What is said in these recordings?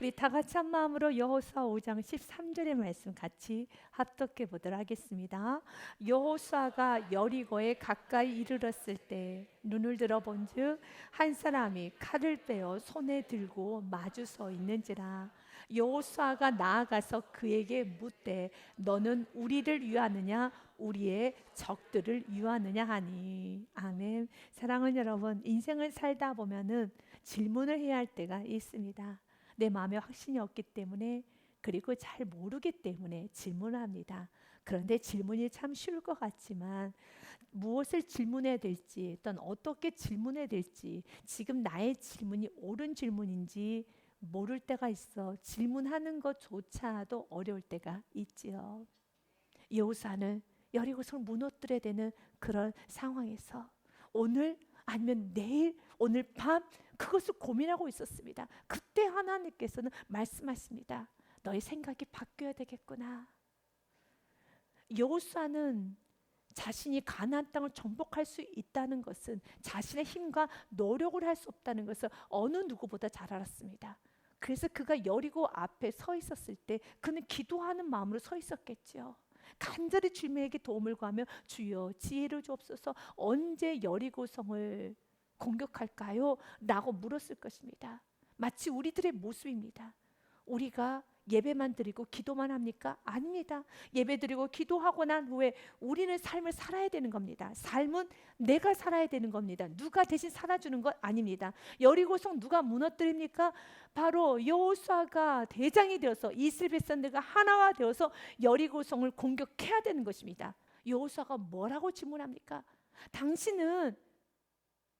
우리 다 같이 한 마음으로 여호수아 5장 13절의 말씀 같이 합독해 보도록 하겠습니다. 여호수아가 여리고에 가까이 이르렀을 때 눈을 들어본즉 한 사람이 칼을 빼어 손에 들고 마주 서 있는지라. 여호수아가 나아가서 그에게 묻되 너는 우리를 위하느냐 우리의 적들을 위하느냐 하니. 아멘. 사랑하는 여러분, 인생을 살다 보면은 질문을 해야 할 때가 있습니다. 내 마음에 확신이 없기 때문에, 그리고 잘 모르기 때문에 질문을 합니다. 그런데 질문이 참 쉬울 것 같지만 무엇을 질문해야 될지, 또는 어떻게 질문해야 될지, 지금 나의 질문이 옳은 질문인지 모를 때가 있어. 질문하는 것조차도 어려울 때가 있지요. 여호수아는 여리고성을 무너뜨려야 되는 그런 상황에서 오늘 아니면 내일, 오늘 밤 그것을 고민하고 있었습니다. 그때 하나님께서는 말씀하십니다. 너의 생각이 바뀌어야 되겠구나. 여호수아는 자신이 가나안 땅을 정복할 수 있다는 것은, 자신의 힘과 노력을 할 수 없다는 것을 어느 누구보다 잘 알았습니다. 그래서 그가 여리고 앞에 서 있었을 때 그는 기도하는 마음으로 서 있었겠죠. 간절히 주님에게 도움을 구하며 주여 지혜를 주옵소서, 언제 여리고성을 공격할까요? 라고 물었을 것입니다. 마치 우리들의 모습입니다. 우리가 예배만 드리고 기도만 합니까? 아닙니다. 예배 드리고 기도하고 난 후에 우리는 삶을 살아야 되는 겁니다. 삶은 내가 살아야 되는 겁니다. 누가 대신 살아주는 것 아닙니다. 여리고성 누가 무너뜨립니까? 바로 여호수아가 대장이 되어서 이스라엘 백성들과 하나가 되어서 여리고성을 공격해야 되는 것입니다. 여호수아가 뭐라고 질문합니까? 당신은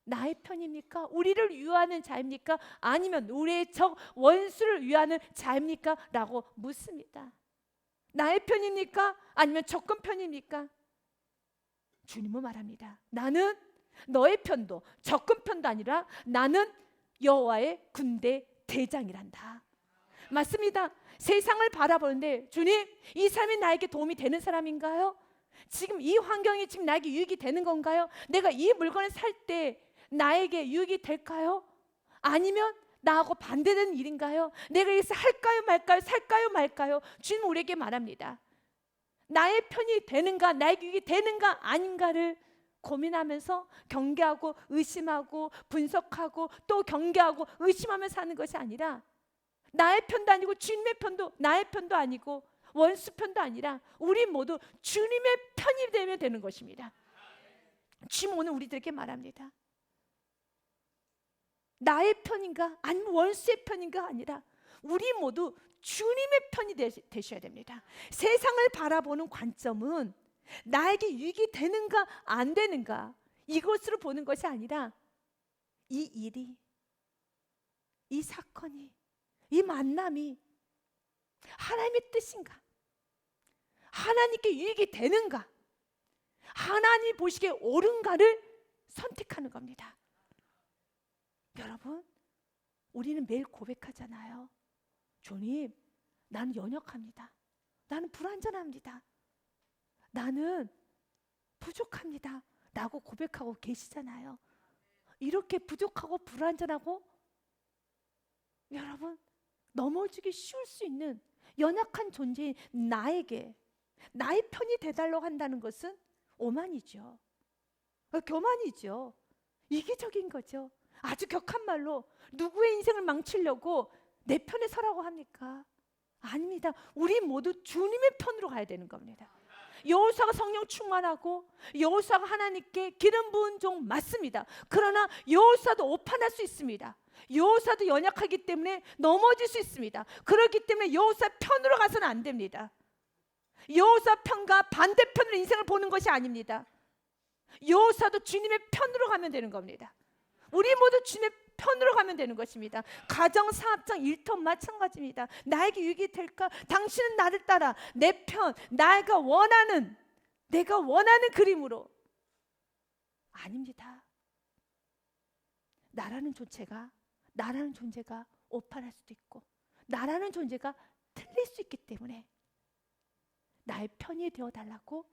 나의 편입니까? 우리를 위하는 자입니까? 아니면 우리의 적 원수를 위하는 자입니까? 라고 묻습니다. 나의 편입니까? 아니면 적군 편입니까? 주님은 말합니다. 나는 너의 편도 적군 편도 아니라 나는 여호와의 군대 대장이란다. 맞습니다. 세상을 바라보는데 주님, 이 사람이 나에게 도움이 되는 사람인가요? 지금 이 환경이 지금 나에게 유익이 되는 건가요? 내가 이 물건을 살 때 나에게 유익이 될까요? 아니면 나하고 반대되는 일인가요? 내가 이것을 할까요 말까요? 살까요 말까요? 주님 우리에게 말합니다. 나의 편이 되는가, 나에게 유익이 되는가 아닌가를 고민하면서 경계하고 의심하고 분석하고 또 경계하고 의심하면서 사는 것이 아니라, 나의 편도 아니고 주님의 편도, 나의 편도 아니고 원수 편도 아니라 우리 모두 주님의 편이 되면 되는 것입니다. 주님 오늘 우리들에게 말합니다. 나의 편인가 아니면 원수의 편인가 아니라 우리 모두 주님의 편이 되셔야 됩니다. 세상을 바라보는 관점은 나에게 유익이 되는가 안 되는가 이것으로 보는 것이 아니라, 이 일이, 이 사건이, 이 만남이 하나님의 뜻인가, 하나님께 유익이 되는가, 하나님 보시기에 옳은가를 선택하는 겁니다. 여러분, 우리는 매일 고백하잖아요. 주님, 나는 연약합니다. 나는 불완전합니다. 나는 부족합니다. 라고 고백하고 계시잖아요. 이렇게 부족하고 불완전하고 여러분 넘어지기 쉬울 수 있는 연약한 존재인 나에게 나의 편이 되달라고 한다는 것은 오만이죠. 교만이죠. 이기적인 거죠. 아주 격한 말로 누구의 인생을 망치려고 내 편에 서라고 합니까? 아닙니다. 우리 모두 주님의 편으로 가야 되는 겁니다. 여호수아가 성령 충만하고 여호수아가 하나님께 기름 부은 종 맞습니다. 그러나 여호수아도 오판할 수 있습니다. 여호수아도 연약하기 때문에 넘어질 수 있습니다. 그렇기 때문에 여호수아 편으로 가서는 안 됩니다. 여호수아 편과 반대편으로 인생을 보는 것이 아닙니다. 여호수아도 주님의 편으로 가면 되는 겁니다. 우리 모두 주님의 편으로 가면 되는 것입니다. 가정, 사업장, 일터 마찬가지입니다. 나에게 유익이 될까? 당신은 나를 따라 내 편, 내가 원하는 그림으로. 아닙니다. 나라는 존재가 오판할 수도 있고 나라는 존재가 틀릴 수 있기 때문에 나의 편이 되어달라고,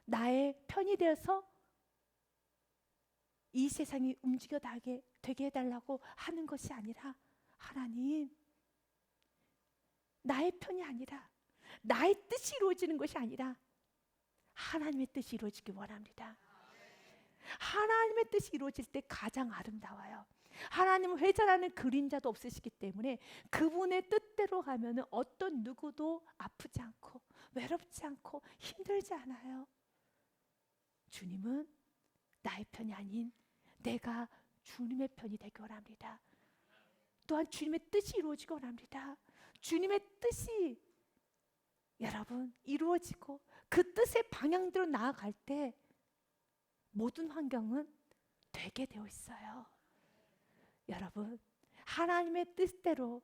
나의 편이 되어서 이 세상이 움직여 되게 해달라고 하는 것이 아니라, 하나님 나의 편이 아니라, 나의 뜻이 이루어지는 것이 아니라 하나님의 뜻이 이루어지기 원합니다. 하나님의 뜻이 이루어질 때 가장 아름다워요. 하나님은 회자라는 그림자도 없으시기 때문에 그분의 뜻대로 가면은 어떤 누구도 아프지 않고 외롭지 않고 힘들지 않아요. 주님은 나의 편이 아닌 내가 주님의 편이 되기 원합니다. 또한 주님의 뜻이 이루어지기 원합니다. 주님의 뜻이 여러분 이루어지고 그 뜻의 방향대로 나아갈 때 모든 환경은 되게 되어 있어요. 여러분, 하나님의 뜻대로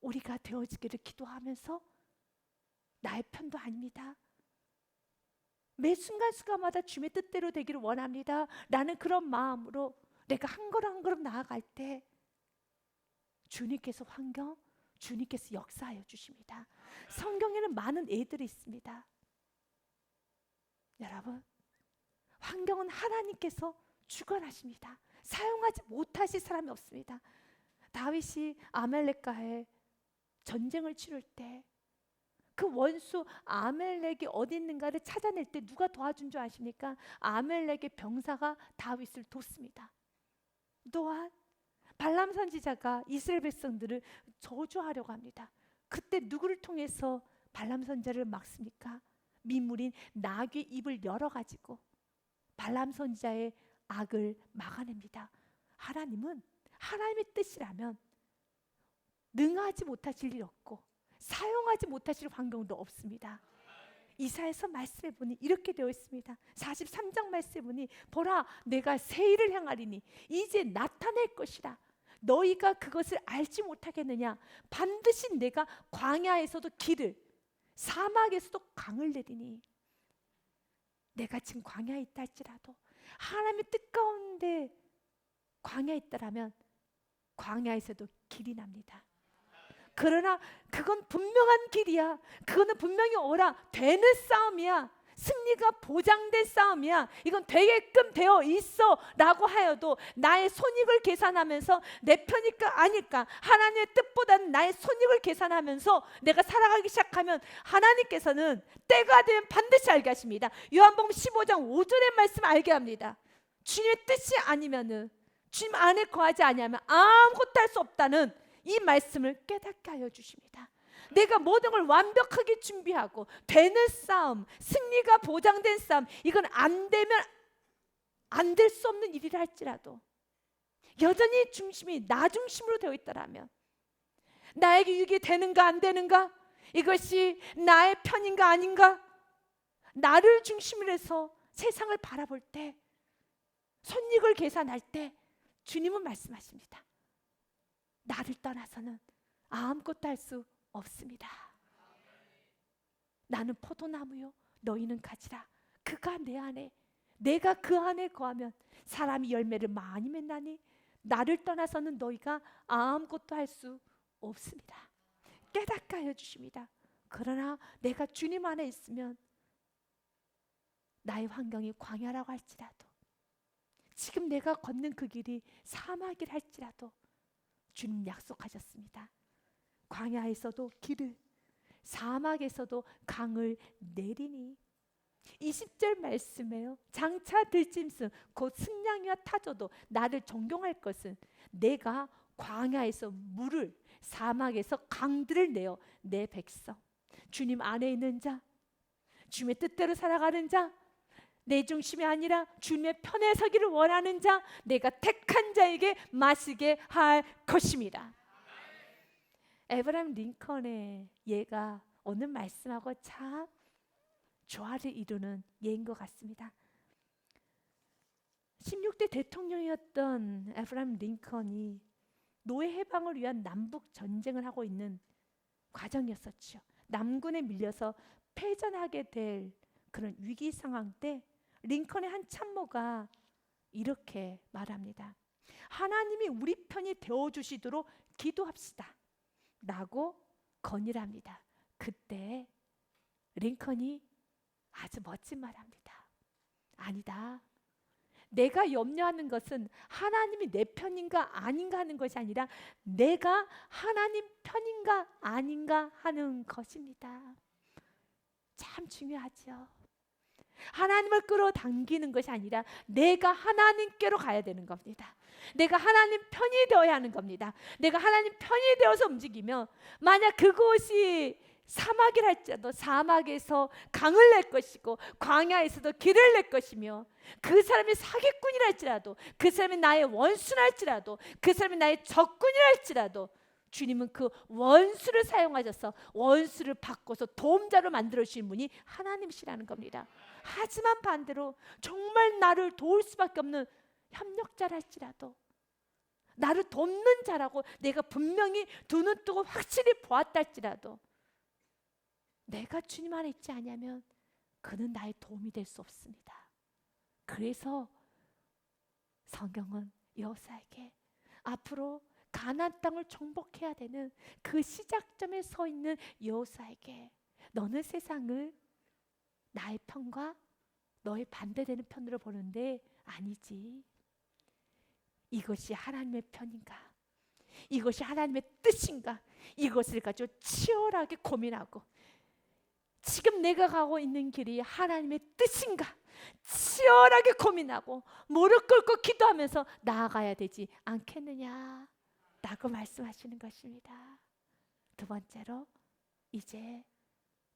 우리가 되어지기를 기도하면서 나의 편도 아닙니다. 매 순간순간마다 주님의 뜻대로 되기를 원합니다. 라는 그런 마음으로 내가 한 걸음 한 걸음 나아갈 때 주님께서 환경, 주님께서 역사하여 주십니다. 성경에는 많은 예들이 있습니다. 여러분, 환경은 하나님께서 주관하십니다. 사용하지 못하실 사람이 없습니다. 다윗이 아말렉과의 전쟁을 치를 때 그 원수 아말렉이 어디 있는가를 찾아낼 때 누가 도와준 줄 아십니까? 아말렉의 병사가 다윗을 돕습니다. 또한 발람 선지자가 이스라엘 백성들을 저주하려고 합니다. 그때 누구를 통해서 발람 선지자를 막습니까? 민물인 나귀 입을 열어가지고 발람 선지자의 악을 막아냅니다. 하나님은 하나님의 뜻이라면 능하지 못하실 일 없고 사용하지 못하실 환경도 없습니다. 이사야서 말씀해 보니 이렇게 되어 있습니다. 43장 말씀해 보니 보라 내가 새 일을 행하리니 이제 나타낼 것이라 너희가 그것을 알지 못하겠느냐. 반드시 내가 광야에서도 길을 사막에서도 강을 내리니. 내가 지금 광야에 있다 할지라도 하나님의 뜻 가운데 광야에 있다라면 광야에서도 길이 납니다. 그러나 그건 분명한 길이야. 그거는 분명히 오라 되는 싸움이야. 승리가 보장된 싸움이야. 이건 되게끔 되어 있어 라고 하여도 나의 손익을 계산하면서 내 편일까 아닐까 하나님의 뜻보다는 나의 손익을 계산하면서 내가 살아가기 시작하면 하나님께서는 때가 되면 반드시 알게 하십니다. 요한복음 15장 5절의 말씀 알게 합니다. 주님의 뜻이 아니면은 주님 안에 거하지 아니하면 아무것도 할 수 없다는 이 말씀을 깨닫게 하여 주십니다. 내가 모든 걸 완벽하게 준비하고 되는 싸움, 승리가 보장된 싸움, 이건 안 되면 안 될 수 없는 일이라 할지라도 여전히 중심이 나 중심으로 되어 있다라면 나에게 이게 되는가 안 되는가, 이것이 나의 편인가 아닌가, 나를 중심으로 해서 세상을 바라볼 때, 손익을 계산할 때 주님은 말씀하십니다. 나를 떠나서는 아무것도 할 수 없습니다. 나는 포도나무요 너희는 가지라. 그가 내 안에 내가 그 안에 거하면 사람이 열매를 많이 맺나니 나를 떠나서는 너희가 아무것도 할 수 없습니다. 깨닫게 하여 주십니다. 그러나 내가 주님 안에 있으면 나의 환경이 광야라고 할지라도, 지금 내가 걷는 그 길이 사막이라 할지라도 주님 약속하셨습니다. 광야에서도 길을, 사막에서도 강을 내리니. 20절 말씀에요. 장차 들짐승 곧 승냥이와 타조도 나를 존경할 것은 내가 광야에서 물을, 사막에서 강들을 내어 내 백성, 주님 안에 있는 자, 주님의 뜻대로 살아가는 자, 내 중심이 아니라 주님의 편에 서기를 원하는 자, 내가 택한 자에게 마시게 할 것입니다. 에브라임 링컨의 예가 오늘 말씀하고 참 조화를 이루는 예인 것 같습니다. 16대 대통령이었던 에브라임 링컨이 노예 해방을 위한 남북 전쟁을 하고 있는 과정이었었죠. 남군에 밀려서 패전하게 될 그런 위기 상황 때 링컨의 한 참모가 이렇게 말합니다. 하나님이 우리 편이 되어주시도록 기도합시다 라고 건의를 합니다. 그때 링컨이 아주 멋진 말합니다. 아니다, 내가 염려하는 것은 하나님이 내 편인가 아닌가 하는 것이 아니라 내가 하나님 편인가 아닌가 하는 것입니다. 참 중요하죠. 하나님을 끌어당기는 것이 아니라 내가 하나님께로 가야 되는 겁니다. 내가 하나님 편이 되어야 하는 겁니다. 내가 하나님 편이 되어서 움직이면 만약 그곳이 사막이라 할지라도 사막에서 강을 낼 것이고 광야에서도 길을 낼 것이며, 그 사람이 사기꾼이라 할지라도, 그 사람이 나의 원수라 할지라도, 그 사람이 나의 적군이라 할지라도 주님은 그 원수를 사용하셔서 원수를 바꿔서 도움자로 만들어 주신 분이 하나님이시라는 겁니다. 하지만 반대로 정말 나를 도울 수밖에 없는 협력자라 할지라도, 나를 돕는 자라고 내가 분명히 두 눈 뜨고 확실히 보았다 할지라도 내가 주님 안에 있지 않으면 그는 나의 도움이 될 수 없습니다. 그래서 성경은 여호수아에게 앞으로 가나안 땅을 정복해야 되는 그 시작점에 서 있는 여호수아에게 너는 세상을 나의 편과 너의 반대되는 편으로 보는데 아니지. 이것이 하나님의 편인가? 이것이 하나님의 뜻인가? 이것을 가지고 치열하게 고민하고, 지금 내가 가고 있는 길이 하나님의 뜻인가? 치열하게 고민하고 무릎 꿇고 기도하면서 나아가야 되지 않겠느냐 라고 말씀하시는 것입니다. 두 번째로 이제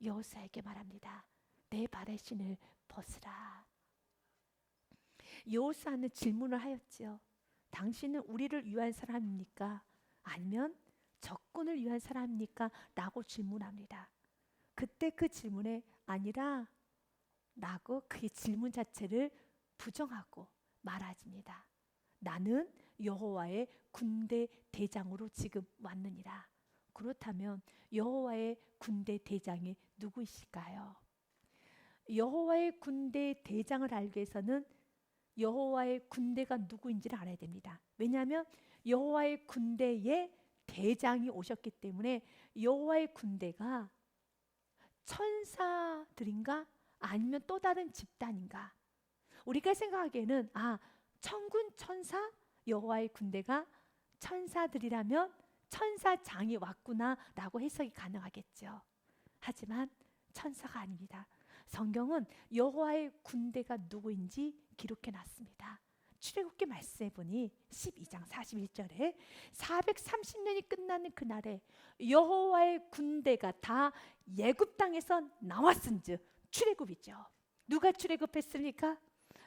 여호수아에게 말합니다. 내 발의 신을 벗으라. 여호수아는 질문을 하였지요. 당신은 우리를 위한 사람입니까? 아니면 적군을 위한 사람입니까? 라고 질문합니다. 그때 그 질문에 아니라 라고 그의 질문 자체를 부정하고 말하십니다. 나는 여호와의 군대 대장으로 지금 왔느니라. 그렇다면 여호와의 군대 대장이 누구이실까요? 여호와의 군대 대장을 알기 위해서는 여호와의 군대가 누구인지를 알아야 됩니다. 왜냐하면 여호와의 군대에 대장이 오셨기 때문에 여호와의 군대가 천사들인가 아니면 또 다른 집단인가? 우리가 생각하기에는 천군 천사 여호와의 군대가 천사들이라면 천사장이 왔구나 라고 해석이 가능하겠죠. 하지만 천사가 아닙니다. 성경은 여호와의 군대가 누구인지 기록해 놨습니다. 출애굽기 말씀해 보니 12장 41절에 430년이 끝나는 그날에 여호와의 군대가 다 애굽 땅에서 나왔은즉, 출애굽이죠. 누가 출애굽했습니까?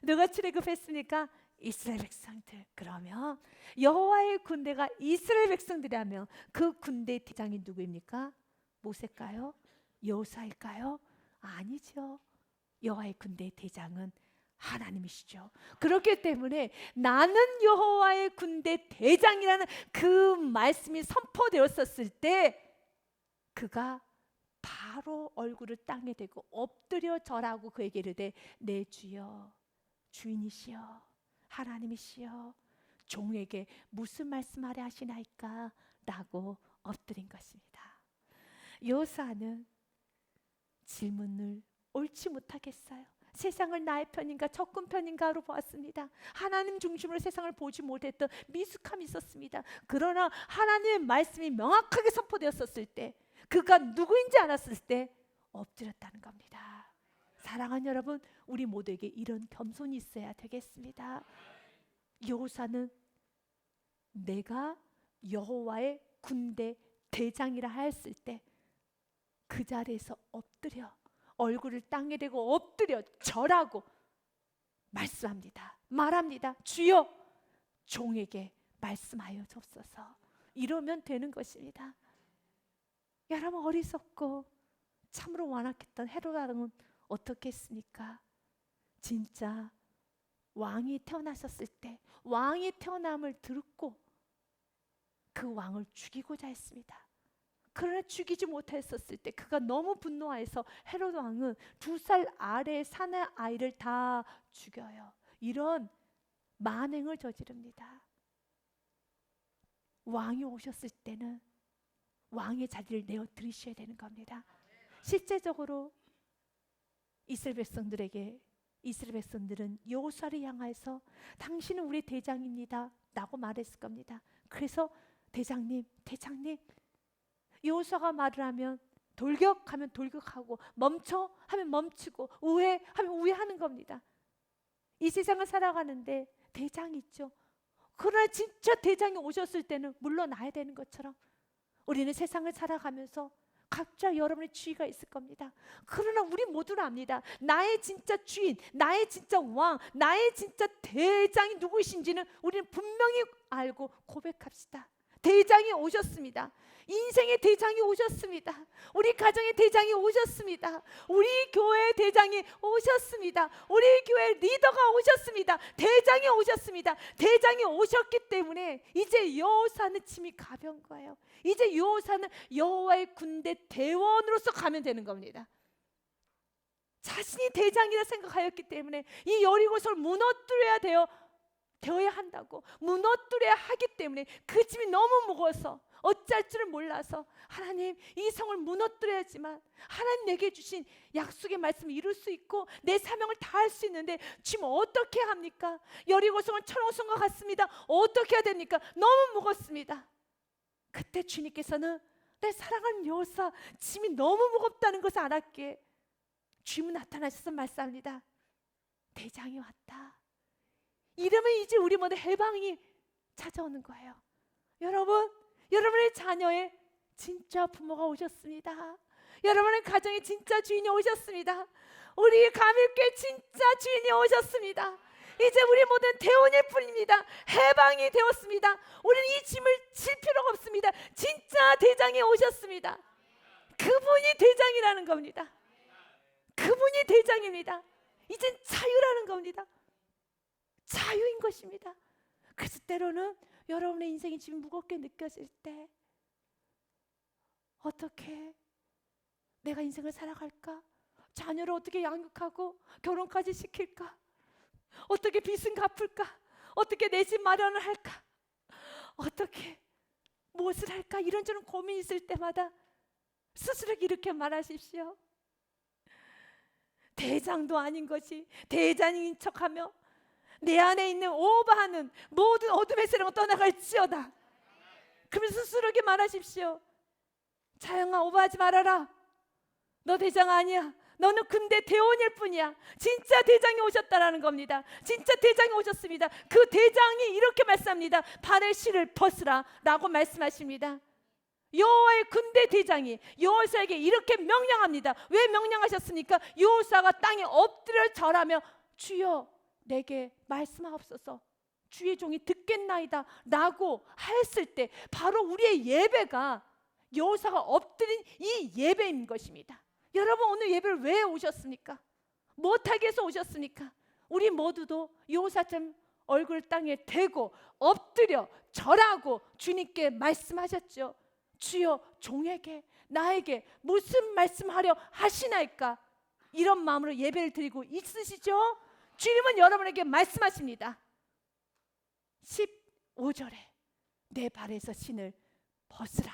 누가 출애굽했습니까? 이스라엘 백성들. 그러면 여호와의 군대가 이스라엘 백성들이라면 그 군대 대장이 누구입니까? 모세일까요? 여호수아일까요? 아니죠. 여호와의 군대 대장은 하나님이시죠. 그렇기 때문에 나는 여호와의 군대 대장이라는 그 말씀이 선포되었었을 때 그가 바로 얼굴을 땅에 대고 엎드려 절하고 그에게 이르되 내 주여, 주인이시여, 하나님이시여, 종에게 무슨 말씀하려 하시나이까? 라고 엎드린 것입니다. 여호수아는 질문을 옳지 못하겠어요. 세상을 나의 편인가 적군 편인가로 보았습니다. 하나님 중심으로 세상을 보지 못했던 미숙함이 있었습니다. 그러나 하나님의 말씀이 명확하게 선포되었을 때, 그가 누구인지 알았을 때 엎드렸다는 겁니다. 사랑하는 여러분, 우리 모두에게 이런 겸손이 있어야 되겠습니다. 여호수아는 내가 여호와의 군대 대장이라 하였을 때 그 자리에서 엎드려 얼굴을 땅에 대고 엎드려 절하고 말씀합니다. 말합니다. 주여, 종에게 말씀하여 주옵소서. 이러면 되는 것입니다. 여러분, 어리석고 참으로 완악했던 헤롯 왕은 어떻게 했습니까? 진짜 왕이 태어나셨을 때 왕이 태어남을 듣고 그 왕을 죽이고자 했습니다. 그러나 죽이지 못했었을 때 그가 너무 분노하여서 헤롯 왕은 2살 아래 사내 아이를 다 죽여요. 이런 만행을 저지릅니다. 왕이 오셨을 때는 왕의 자리를 내어 드리셔야 되는 겁니다. 실제적으로 이스라엘 백성들에게 이스라엘 백성들은 여호수아를 향해서 당신은 우리 대장입니다 라고 말했을 겁니다. 그래서 대장님 여호수아가 말을 하면 돌격하면 돌격하고 멈춰 하면 멈추고 우회하면 우회하는 겁니다. 이 세상을 살아가는데 대장이 있죠. 그러나 진짜 대장이 오셨을 때는 물러나야 되는 것처럼 우리는 세상을 살아가면서 각자 여러분의 주의가 있을 겁니다. 그러나 우리 모두는 압니다. 나의 진짜 주인, 나의 진짜 왕, 나의 진짜 대장이 누구이신지는 우리는 분명히 알고 고백합시다. 대장이 오셨습니다. 인생의 대장이 오셨습니다. 우리 가정의 대장이 오셨습니다. 우리 교회의 대장이 오셨습니다. 우리 교회 리더가 오셨습니다. 대장이 오셨습니다. 대장이 오셨기 때문에 이제 여호사는 짐이 가벼운 거예요. 이제 여호사는 여호와의 군대 대원으로서 가면 되는 겁니다. 자신이 대장이라 생각하였기 때문에 이 여리고성을 되어야 한다고, 무너뜨려야 하기 때문에 그 짐이 너무 무거워서 어찌할 줄을 몰라서 하나님, 이 성을 무너뜨려야지만 하나님 내게 주신 약속의 말씀을 이룰 수 있고 내 사명을 다할 수 있는데 지금 어떻게 합니까? 여리고성은 천왕성과 같습니다. 어떻게 해야 됩니까? 너무 무겁습니다. 그때 주님께서는 내 사랑하는 여호사, 짐이 너무 무겁다는 것을 알았기에 주님은 나타나셔서 말씀합니다. 대장이 왔다. 이러면 이제 우리 모두 해방이 찾아오는 거예요. 여러분, 여러분의 자녀의 진짜 부모가 오셨습니다. 여러분의 가정의 진짜 주인이 오셨습니다. 우리 가밀교회 진짜 주인이 오셨습니다. 이제 우리 모든 대원일 뿐입니다. 해방이 되었습니다. 우리는 이 짐을 질 필요가 없습니다. 진짜 대장이 오셨습니다. 그분이 대장이라는 겁니다. 그분이 대장입니다. 이젠 자유라는 겁니다. 자유인 것입니다. 그래서 때로는 여러분의 인생이 지금 무겁게 느껴질 때 어떻게 내가 인생을 살아갈까? 자녀를 어떻게 양육하고 결혼까지 시킬까? 어떻게 빚은 갚을까? 어떻게 내 집 마련을 할까? 어떻게 무엇을 할까? 이런저런 고민이 있을 때마다 스스로 이렇게 말하십시오. 대장도 아닌 것이 대장인 척하며 내 안에 있는 오버하는 모든 어둠의 세력을 떠나갈지어다. 그러면서 스스로에게 말하십시오. 자영아, 오버하지 말아라. 너 대장 아니야. 너는 군대 대원일 뿐이야. 진짜 대장이 오셨다라는 겁니다. 진짜 대장이 오셨습니다. 그 대장이 이렇게 말씀합니다. 발의 실을 벗으라 라고 말씀하십니다. 여호와의 군대 대장이 여호사에게 이렇게 명령합니다. 왜 명령하셨습니까? 여호사가 땅에 엎드려 절하며 주여 내게 말씀하옵소서, 주의 종이 듣겠나이다 라고 하였을 때 바로 우리의 예배가 여호사가 엎드린 이 예배인 것입니다. 여러분, 오늘 예배를 왜 오셨습니까? 못하게 해서 오셨습니까? 우리 모두도 여호사처럼 얼굴 땅에 대고 엎드려 절하고 주님께 말씀하셨죠. 주여 종에게 나에게 무슨 말씀하려 하시나이까? 이런 마음으로 예배를 드리고 있으시죠? 주님은 여러분에게 말씀하십니다. 15절에 내 발에서 신을 벗으라.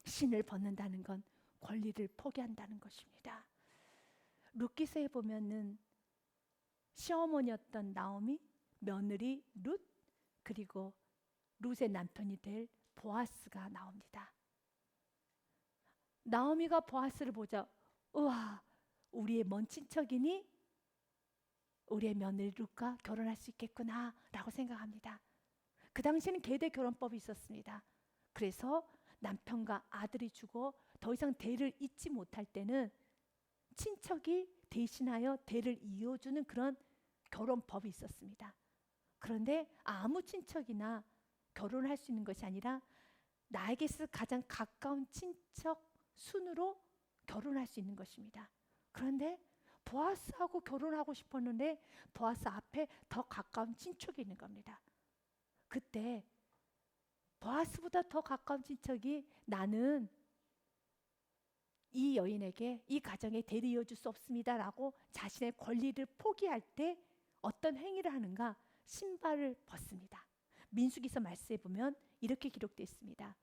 신을 벗는다는 건 권리를 포기한다는 것입니다. 룻기서에 보면은 시어머니였던 나오미, 며느리 룻, 그리고 룻의 남편이 될 보아스가 나옵니다. 나오미가 보아스를 보자, 우와, 우리의 먼 친척이니 우리의 며느리 룻과 결혼할 수 있겠구나 라고 생각합니다. 그 당시에는 계대 결혼법이 있었습니다. 그래서 남편과 아들이 죽어 더 이상 대를 잇지 못할 때는 친척이 대신하여 대를 이어주는 그런 결혼법이 있었습니다. 그런데 아무 친척이나 결혼을 할 수 있는 것이 아니라 나에게서 가장 가까운 친척 순으로 결혼할 수 있는 것입니다. 그런데 보아스하고 결혼하고 싶었는데 보아스 앞에 더 가까운 친척이 있는 겁니다. 그때 보아스보다 더 가까운 친척이 나는 이 여인에게 이 가정에 대를 이어줄 수 없습니다 라고 자신의 권리를 포기할 때 어떤 행위를 하는가? 신발을 벗습니다. 민수기서 말씀에 보면 이렇게 기록되어 있습니다.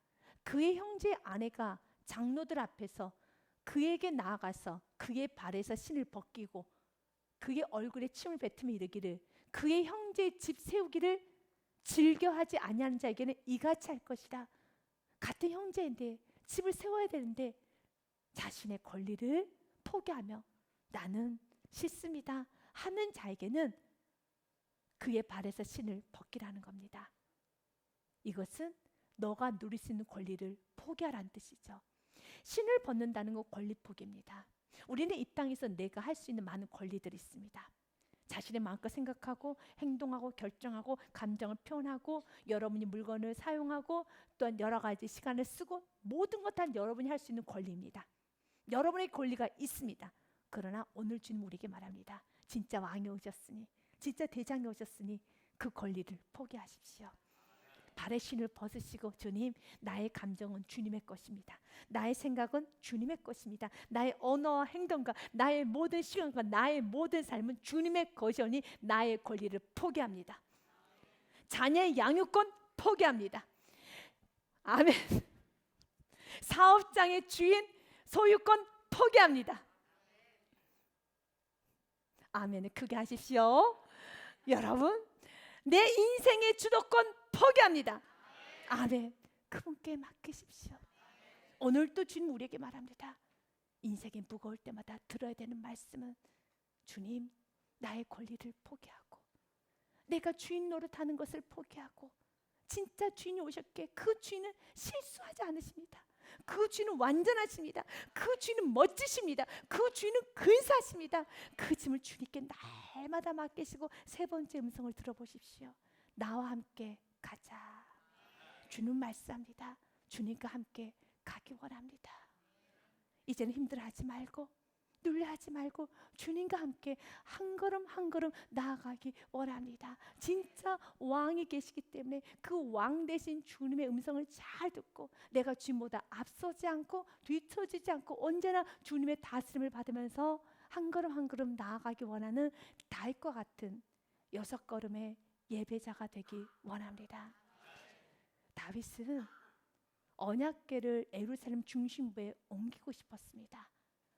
그의 형제 아내가 장로들 앞에서 그에게 나아가서 그의 발에서 신을 벗기고 그의 얼굴에 침을 뱉으며 이르기를 그의 형제의 집 세우기를 즐겨하지 아니하는 자에게는 이같이 할 것이라. 같은 형제인데 집을 세워야 되는데 자신의 권리를 포기하며 나는 싫습니다 하는 자에게는 그의 발에서 신을 벗기라는 겁니다. 이것은 너가 누릴 수 있는 권리를 포기하라는 뜻이죠. 신을 벗는다는 건 권리 포기입니다. 우리는 이 땅에서 내가 할 수 있는 많은 권리들이 있습니다. 자신의 마음껏 생각하고 행동하고 결정하고 감정을 표현하고 여러분이 물건을 사용하고 또한 여러 가지 시간을 쓰고 모든 것 다 여러분이 할 수 있는 권리입니다. 여러분의 권리가 있습니다. 그러나 오늘 주님 우리에게 말합니다. 진짜 왕이 오셨으니 진짜 대장이 오셨으니 그 권리를 포기하십시오. 발의 신을 벗으시고 주님 나의 감정은 주님의 것입니다. 나의 생각은 주님의 것입니다. 나의 언어와 행동과 나의 모든 시간과 나의 모든 삶은 주님의 것이오니 나의 권리를 포기합니다. 자녀의 양육권 포기합니다. 아멘. 사업장의 주인 소유권 포기합니다. 아멘을 크게 하십시오. 여러분 내 인생의 주도권 포기합니다. 아멘. 그분께 맡기십시오. 오늘도 주님 우리에게 말합니다. 인생이 무거울 때마다 들어야 되는 말씀은 주님 나의 권리를 포기하고 내가 주인 노릇하는 것을 포기하고 진짜 주인이 오셨기에 그 주인은 실수하지 않으십니다. 그 주인은 완전하십니다. 그 주인은 멋지십니다. 그 주인은 근사하십니다. 그 짐을 주님께 날마다 맡기시고 세 번째 음성을 들어보십시오. 나와 함께 가자. 주는 말씀합니다. 주님과 함께 가기 원합니다. 이제는 힘들어하지 말고 눌려하지 말고 주님과 함께 한 걸음 한 걸음 나아가기 원합니다. 진짜 왕이 계시기 때문에 그 왕 대신 주님의 음성을 잘 듣고 내가 주님보다 앞서지 않고 뒤처지지 않고 언제나 주님의 다스림을 받으면서 한 걸음 한 걸음 나아가기 원하는 다윗과 같은 6걸음의 예배자가 되기 원합니다. 다윗은 언약궤를 예루살렘 중심부에 옮기고 싶었습니다.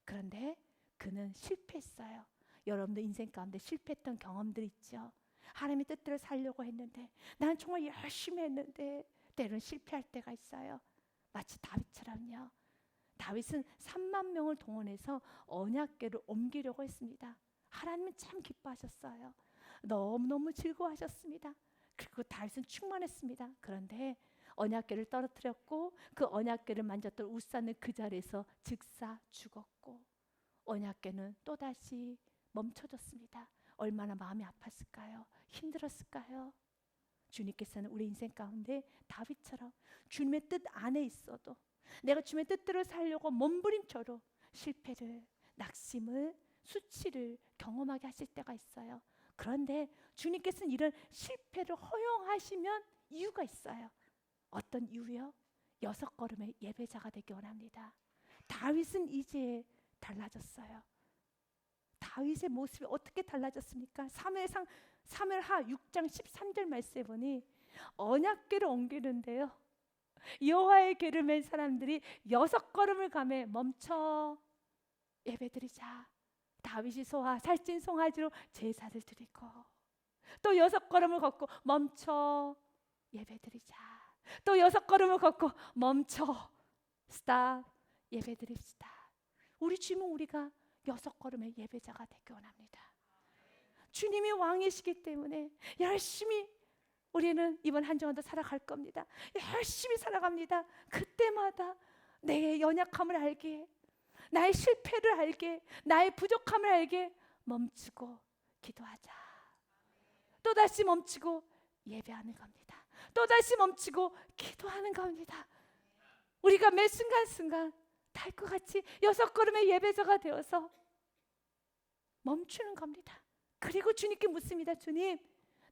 그런데 그는 실패했어요. 여러분도 인생 가운데 실패했던 경험들 있죠. 하나님의 뜻대로 살려고 했는데 나는 정말 열심히 했는데 때로는 실패할 때가 있어요. 마치 다윗처럼요. 다윗은 3만 명을 동원해서 언약궤를 옮기려고 했습니다. 하나님은 참 기뻐하셨어요. 너무너무 즐거워하셨습니다. 그리고 다윗은 충만했습니다. 그런데 언약궤를 떨어뜨렸고 그 언약궤를 만졌던 우사는 그 자리에서 즉사 죽었고 언약궤는 또다시 멈춰졌습니다. 얼마나 마음이 아팠을까요? 힘들었을까요? 주님께서는 우리 인생 가운데 다윗처럼 주님의 뜻 안에 있어도 내가 주님의 뜻대로 살려고 몸부림쳐도 실패를, 낙심을, 수치를 경험하게 하실 때가 있어요. 그런데 주님께서는 이런 실패를 허용하시면 이유가 있어요. 어떤 이유요? 6걸음의 예배자가 되기 원합니다. 다윗은 이제 달라졌어요. 다윗의 모습이 어떻게 달라졌습니까? 사무엘하 6장 13절 말씀에 보니 언약궤를 옮기는데요. 여호와의 궤를 맨 사람들이 6걸음을 가매 멈춰 예배드리자. 다윗이 살찐 송아지로 제사를 드리고 또 6걸음을 걷고 멈춰 예배드리자. 또 6걸음을 걷고 멈춰 스탑 예배드립시다. 우리 주님은 우리가 6걸음의 예배자가 되기 원합니다. 주님이 왕이시기 때문에 열심히 우리는 이번 한 주간도 살아갈 겁니다. 열심히 살아갑니다. 그때마다 내 연약함을 알게, 나의 실패를 알게, 나의 부족함을 알게 멈추고 기도하자. 또다시 멈추고 예배하는 겁니다. 또다시 멈추고 기도하는 겁니다. 우리가 매 순간순간 달것 같이 6걸음의 예배자가 되어서 멈추는 겁니다. 그리고 주님께 묻습니다. 주님,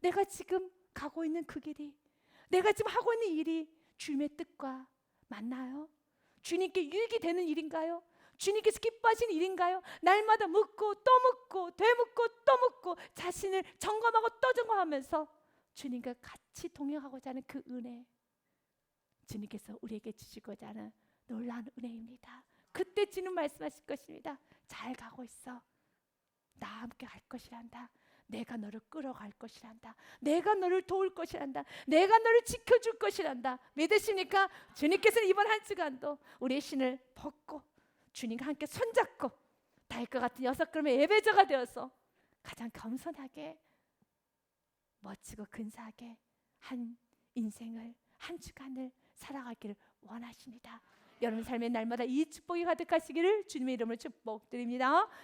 내가 지금 가고 있는 그 길이, 내가 지금 하고 있는 일이 주님의 뜻과 맞나요? 주님께 유익이 되는 일인가요? 주님께서 기뻐하시는 일인가요? 날마다 묻고 또 묻고 되묻고 또 묻고 자신을 점검하고 또 점검하면서 주님과 같이 동행하고자 하는 그 은혜, 주님께서 우리에게 주시고자 하는 놀라운 은혜입니다. 그때 주님 말씀하실 것입니다. 잘 가고 있어. 나와 함께 갈 것이란다. 내가 너를 끌어갈 것이란다. 내가 너를 도울 것이란다. 내가 너를 지켜줄 것이란다. 믿으십니까? 주님께서는 이번 한 주간도 우리의 신을 벗고 주님과 함께 손잡고 다윗과 같은 6걸음의 예배자가 되어서 가장 겸손하게 멋지고 근사하게 한 인생을, 한 주간을 살아가기를 원하십니다. 여러분 삶의 날마다 이 축복이 가득하시기를 주님의 이름으로 축복드립니다.